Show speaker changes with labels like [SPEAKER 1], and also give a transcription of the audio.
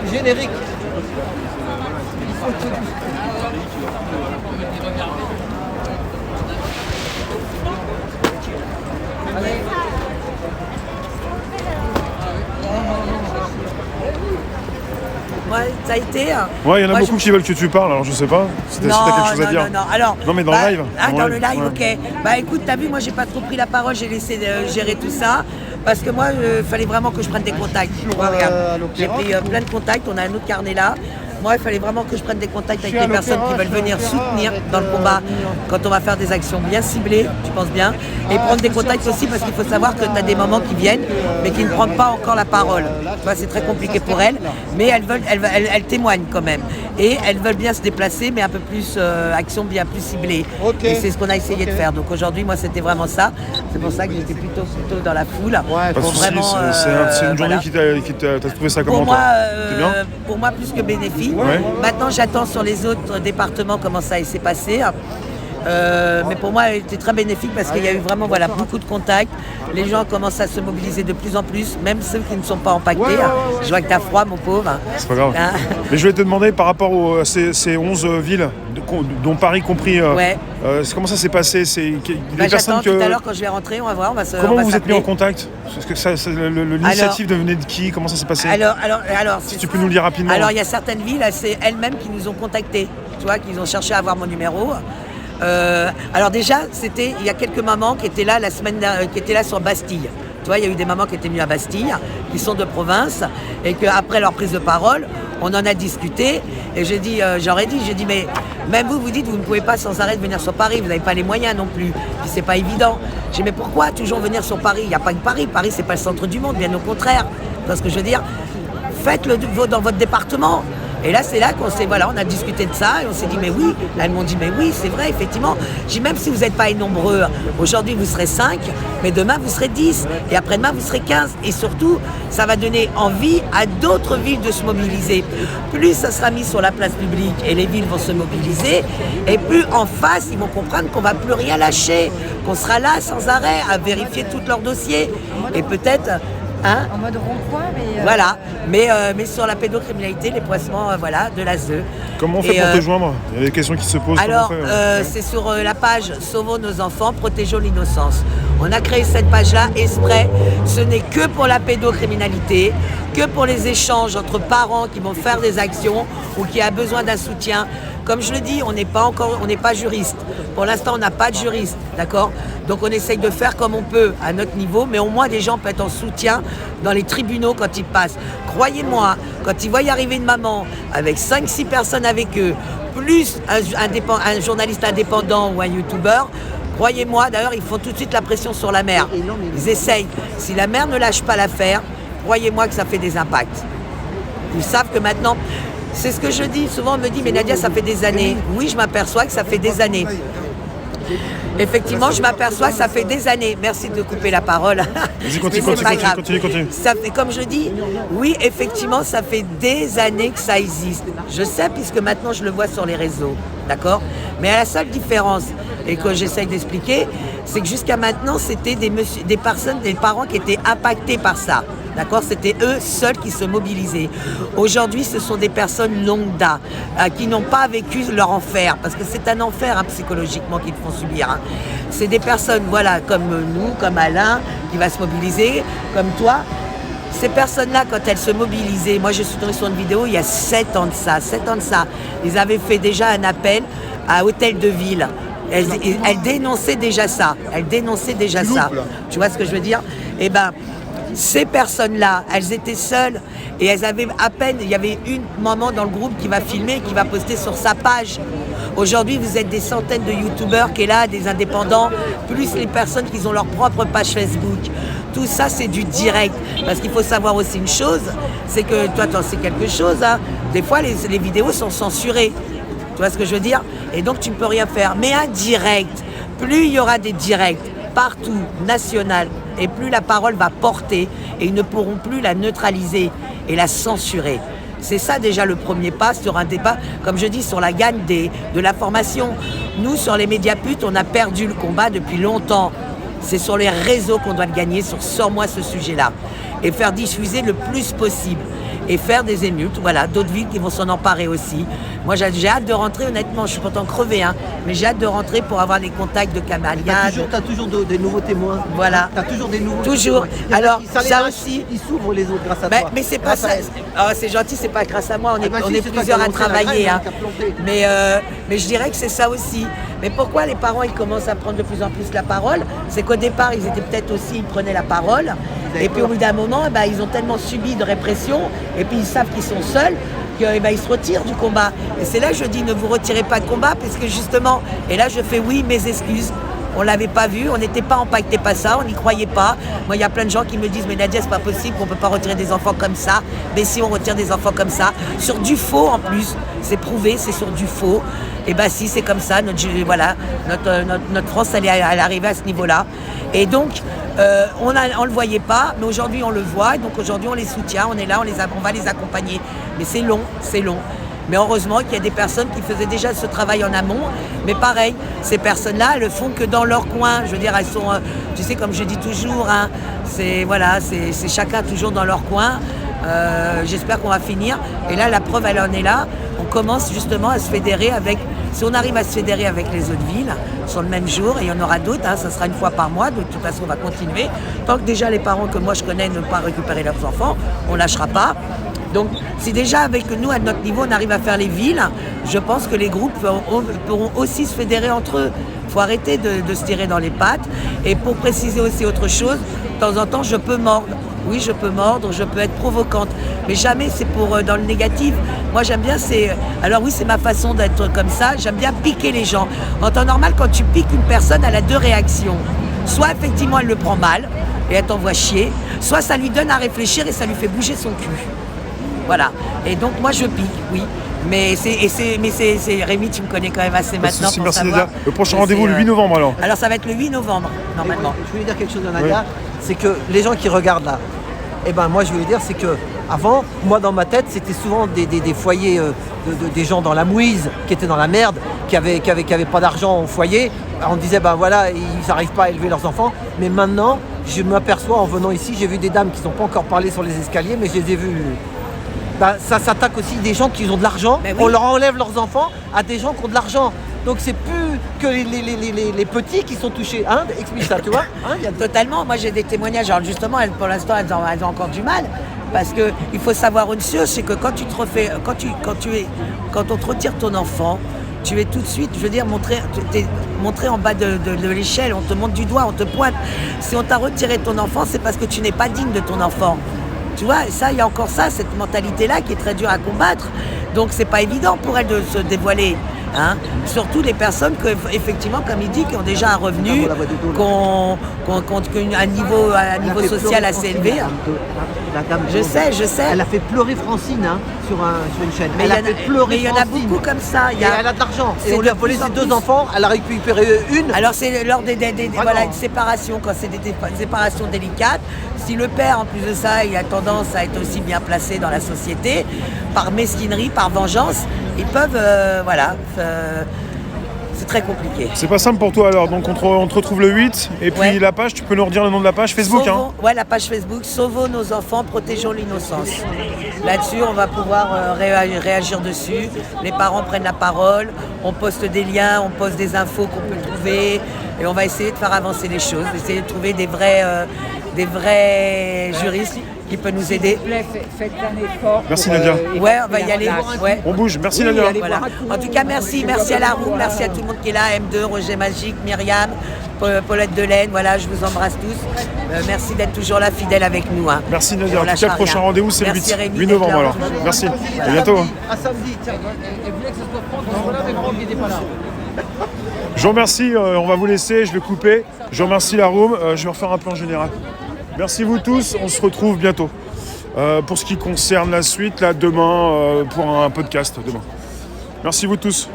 [SPEAKER 1] le générique.
[SPEAKER 2] Ouais, ça a été.
[SPEAKER 3] Ouais, il y en a beaucoup qui veulent que tu parles, alors je sais pas. Si t'as quelque chose à dire.
[SPEAKER 2] Non. Alors,
[SPEAKER 3] non, mais dans le live.
[SPEAKER 2] Ah, dans le live,
[SPEAKER 3] ouais.
[SPEAKER 2] ok. Bah écoute, t'as vu, moi j'ai pas trop pris la parole, j'ai laissé gérer tout ça. Parce que moi, il fallait vraiment que je prenne des contacts. Regarde, j'ai pris plein de contacts, on a un autre carnet là. Moi, il fallait vraiment que je prenne des contacts avec des personnes qui veulent venir soutenir dans le combat quand on va faire des actions bien ciblées, tu penses bien. Et prendre des contacts aussi parce qu'il faut savoir que tu as des mamans qui viennent mais qui ne prennent pas encore la parole. Tu vois, c'est très compliqué pour elles, mais elles témoignent quand même. Et elles veulent bien se déplacer, mais un peu plus, action bien plus ciblée. Et c'est ce qu'on a essayé de faire. Donc aujourd'hui, moi, c'était vraiment ça. C'est pour ça que j'étais plutôt dans la foule.
[SPEAKER 3] Pour vraiment, c'est une journée qui t'as trouvé ça comment, toi?
[SPEAKER 2] Pour moi, plus que bénéfique.
[SPEAKER 3] Ouais.
[SPEAKER 2] Maintenant, j'attends sur les autres départements comment ça s'est passé. Mais pour moi, elle était très bénéfique parce qu'il y a eu vraiment beaucoup de contacts. Les gens commencent à se mobiliser de plus en plus, même ceux qui ne sont pas impactés. Je vois que tu as froid, mon pauvre.
[SPEAKER 3] C'est pas grave. Mais je voulais te demander par rapport à ces 11 villes, dont Paris compris, comment ça s'est passé?
[SPEAKER 2] J'attends tout à l'heure quand je vais rentrer, on va voir.
[SPEAKER 3] Comment vous êtes mis en contact? Parce que l'initiative venait de qui? Comment ça s'est passé?
[SPEAKER 2] Alors,
[SPEAKER 3] si tu peux nous le dire rapidement.
[SPEAKER 2] Alors, il y a certaines villes, c'est elles-mêmes qui nous ont contactés. Tu vois, qui ont cherché à avoir mon numéro. Alors déjà, il y a quelques mamans qui étaient là qui étaient là sur Bastille. Tu vois, il y a eu des mamans qui étaient venues à Bastille, qui sont de province, et qu'après leur prise de parole, on en a discuté. Et j'ai dit, mais même vous dites, vous ne pouvez pas sans arrêt venir sur Paris, vous n'avez pas les moyens non plus. Puis c'est pas évident. J'ai dit, mais pourquoi toujours venir sur Paris? Il n'y a pas que Paris. Paris, c'est pas le centre du monde, bien au contraire. Tu vois ce que je veux dire? Faites-le dans votre département. Et là, c'est là on a discuté de ça et on s'est dit, mais oui. Elles m'ont dit, mais oui, c'est vrai, effectivement. J'ai dit, même si vous n'êtes pas nombreux, aujourd'hui vous serez 5, mais demain vous serez 10, et après-demain vous serez 15. Et surtout, ça va donner envie à d'autres villes de se mobiliser. Plus ça sera mis sur la place publique et les villes vont se mobiliser, et plus en face, ils vont comprendre qu'on ne va plus rien lâcher, qu'on sera là sans arrêt à vérifier tous leurs dossiers. Et peut-être...
[SPEAKER 4] en mode rond-point, mais...
[SPEAKER 2] Voilà, mais sur la pédocriminalité, les poissements de l'ASE.
[SPEAKER 3] Comment on fait pour te joindre? Il y a des questions qui se posent.
[SPEAKER 2] Alors, c'est sur la page Sauvons nos enfants, protégeons l'innocence. On a créé cette page-là exprès. Ce n'est que pour la pédocriminalité, que pour les échanges entre parents qui vont faire des actions ou qui a besoin d'un soutien. Comme je le dis, on n'est pas juriste. Pour l'instant, on n'a pas de juriste, d'accord? Donc on essaye de faire comme on peut à notre niveau, mais au moins des gens peuvent être en soutien dans les tribunaux quand ils passent. Croyez-moi, quand ils voient y arriver une maman avec 5-6 personnes avec eux, plus un journaliste indépendant ou un youtubeur, croyez-moi, d'ailleurs, ils font tout de suite la pression sur la mère. Ils essayent. Si la mère ne lâche pas l'affaire, croyez-moi que ça fait des impacts. Ils savent que maintenant... C'est ce que je dis. Souvent, on me dit, mais Nadia, ça fait des années. Oui, je m'aperçois que ça fait des années. Effectivement, je m'aperçois que ça fait des années. Merci de couper la parole.
[SPEAKER 3] Vas-y, continue.
[SPEAKER 2] Ça fait, comme je dis, oui, effectivement, ça fait des années que ça existe. Je sais, puisque maintenant, je le vois sur les réseaux. D'accord? Mais la seule différence, et que j'essaye d'expliquer, c'est que jusqu'à maintenant, c'était des parents qui étaient impactés par ça. D'accord, c'était eux seuls qui se mobilisaient. Aujourd'hui, ce sont des personnes lambda qui n'ont pas vécu leur enfer, parce que c'est un enfer psychologiquement qu'ils font subir. C'est des personnes, comme nous, comme Alain, qui va se mobiliser, comme toi. Ces personnes-là, quand elles se mobilisaient, moi je suis tombée sur une vidéo il y a 7 ans de ça, ils avaient fait déjà un appel à Hôtel de Ville. Elles dénonçaient déjà ça. Tu vois ce que je veux dire? Eh ben, ces personnes-là, elles étaient seules et elles avaient à peine, il y avait une maman dans le groupe qui va filmer et qui va poster sur sa page. Aujourd'hui, vous êtes des centaines de youtubeurs qui est là, des indépendants, plus les personnes qui ont leur propre page Facebook. Tout ça, c'est du direct. Parce qu'il faut savoir aussi une chose, c'est que toi, tu en sais quelque chose. Des fois, les vidéos sont censurées. Tu vois ce que je veux dire? Et donc, tu ne peux rien faire. Mais un direct, plus il y aura des directs partout, national, et plus la parole va porter et ils ne pourront plus la neutraliser et la censurer. C'est ça déjà le premier pas sur un débat, comme je dis, sur la gagne de l'information. Nous, sur les médias putes, on a perdu le combat depuis longtemps. C'est sur les réseaux qu'on doit le gagner, sur Sors-moi ce sujet-là. Et faire diffuser le plus possible. et faire des émeutes. Voilà, d'autres villes qui vont s'en emparer aussi. Moi, j'ai hâte de rentrer, honnêtement. Je suis pourtant crevée, hein, mais j'ai hâte de rentrer pour avoir les contacts de Camélia.
[SPEAKER 1] T'as toujours des nouveaux témoins.
[SPEAKER 2] Voilà.
[SPEAKER 1] T'as toujours des nouveaux
[SPEAKER 2] Toujours.
[SPEAKER 1] témoins.
[SPEAKER 2] Alors, ça aussi.
[SPEAKER 1] Ils s'ouvrent les autres grâce à toi.
[SPEAKER 2] Mais c'est pas ça. Oh, c'est gentil, c'est pas grâce à moi. On est plusieurs à travailler. Hein. Mais je dirais que c'est ça aussi. Mais pourquoi les parents ils commencent à prendre de plus en plus la parole? C'est qu'au départ, ils étaient peut-être aussi, ils prenaient la parole. Et puis au bout d'un moment, ils ont tellement subi de répression. Et puis ils savent qu'ils sont seuls. Ils se retirent du combat. Et c'est là que je dis, ne vous retirez pas de combat, parce que justement, et là je fais oui, mes excuses. On ne l'avait pas vu, on n'était pas empaqueté pas ça, on n'y croyait pas. Moi, il y a plein de gens qui me disent, mais Nadia, c'est pas possible qu'on ne peut pas retirer des enfants comme ça. Mais si on retire des enfants comme ça, sur du faux en plus, c'est prouvé, c'est sur du faux. Et si, c'est comme ça, notre France, elle est arrivée à ce niveau-là. Et donc, on ne le voyait pas, mais aujourd'hui, on le voit. Et donc, aujourd'hui, on les soutient, on est là, on va les accompagner. Mais c'est long, c'est long. Mais heureusement qu'il y a des personnes qui faisaient déjà ce travail en amont. Mais pareil, ces personnes-là, elles le font que dans leur coin. Je veux dire, elles sont, tu sais, comme je dis toujours, hein, c'est chacun toujours dans leur coin. J'espère qu'on va finir. Et là, la preuve, elle en est là. On commence justement à se fédérer avec... Si on arrive à se fédérer avec les autres villes sur le même jour, et il y en aura d'autres, hein, ça sera une fois par mois, de toute façon on va continuer. Tant que déjà les parents que moi je connais ne pas récupérer leurs enfants, on ne lâchera pas. Donc si déjà avec nous, à notre niveau, on arrive à faire les villes, je pense que les groupes pourront aussi se fédérer entre eux. Il faut arrêter de se tirer dans les pattes. Et pour préciser aussi autre chose, de temps en temps je peux mordre. Oui, je peux mordre, je peux être provocante, mais jamais c'est pour dans le négatif. Moi, j'aime bien, alors oui, c'est ma façon d'être comme ça, j'aime bien piquer les gens. En temps normal, quand tu piques une personne, elle a deux réactions. Soit effectivement, elle le prend mal et elle t'envoie chier, soit ça lui donne à réfléchir et ça lui fait bouger son cul. Voilà. Et donc, moi, je pique, oui. Mais Rémi, tu me connais quand même assez maintenant pour
[SPEAKER 3] merci
[SPEAKER 2] savoir.
[SPEAKER 3] Nadia. Le prochain rendez-vous le 8 novembre alors.
[SPEAKER 2] Alors ça va être le 8 novembre, normalement.
[SPEAKER 1] Je voulais dire quelque chose de Nadia, c'est que les gens qui regardent là, moi je voulais dire, c'est que avant, moi dans ma tête, c'était souvent des foyers, des gens dans la mouise, qui étaient dans la merde, qui avaient pas d'argent au foyer. On disait, ils n'arrivent pas à élever leurs enfants. Mais maintenant, je m'aperçois en venant ici, j'ai vu des dames qui n'ont pas encore parlé sur les escaliers, mais je les ai vues. Ça s'attaque aussi des gens qui ont de l'argent. Oui. On leur enlève leurs enfants à des gens qui ont de l'argent. Donc c'est plus que les petits qui sont touchés. Hein, explique ça, tu vois.
[SPEAKER 2] Totalement. Moi j'ai des témoignages. Alors justement, pour l'instant, elles ont encore du mal. Parce qu'il faut savoir une chose, c'est que quand on te retire ton enfant, tu es tout de suite, je veux dire, montré en bas de l'échelle, on te montre du doigt, on te pointe. Si on t'a retiré ton enfant, c'est parce que tu n'es pas digne de ton enfant. Tu vois, ça, il y a encore ça, cette mentalité-là qui est très dure à combattre. Donc, c'est pas évident pour elle de se dévoiler. Hein. Surtout les personnes que, effectivement, comme il dit, qui ont déjà un revenu, qui ont un niveau social assez élevé.
[SPEAKER 1] La dame
[SPEAKER 2] je sais.
[SPEAKER 1] Elle a fait pleurer Francine sur une chaîne.
[SPEAKER 2] Mais il y en a beaucoup comme ça.
[SPEAKER 1] Elle a de l'argent. Et on lui a volé ses deux enfants, elle a récupéré une.
[SPEAKER 2] Alors c'est lors une séparation, quand c'est des séparations délicates. Si le père, en plus de ça, il a tendance à être aussi bien placé dans la société, par mesquinerie, par vengeance, ils peuvent, c'est très compliqué.
[SPEAKER 3] C'est pas simple pour toi alors, donc on te retrouve le 8, et puis la page, tu peux nous redire le nom de la page Facebook
[SPEAKER 2] la page Facebook, Sauvons nos enfants, protégeons l'innocence. Là-dessus, on va pouvoir réagir dessus, les parents prennent la parole, on poste des liens, on poste des infos qu'on peut trouver, et on va essayer de faire avancer les choses, essayer de trouver des vrais juristes qui peuvent nous aider.
[SPEAKER 5] S'il vous plaît, faites un effort.
[SPEAKER 3] Merci Nadia.
[SPEAKER 2] On va y aller.
[SPEAKER 3] On bouge, merci Nadia.
[SPEAKER 2] Voilà. En tout cas, merci à la roue, merci à tout le monde qui est là, M2, Roger Magique, Myriam, Paulette Delaine, voilà, je vous embrasse tous. Merci d'être toujours là, fidèle avec nous. Hein.
[SPEAKER 3] Merci Nadia. En tout cas, le prochain rendez-vous, c'est le 8 novembre alors. Merci. À bientôt.
[SPEAKER 1] À samedi, tiens. Et vous voulez que ça soit prendre là, mais Rob n'était pas là.
[SPEAKER 3] Je vous remercie, on va vous laisser, je vais couper. Je remercie la room, je vais refaire un plan général. Merci vous tous, on se retrouve bientôt. Pour ce qui concerne la suite, là, demain, pour un podcast, demain. Merci vous tous.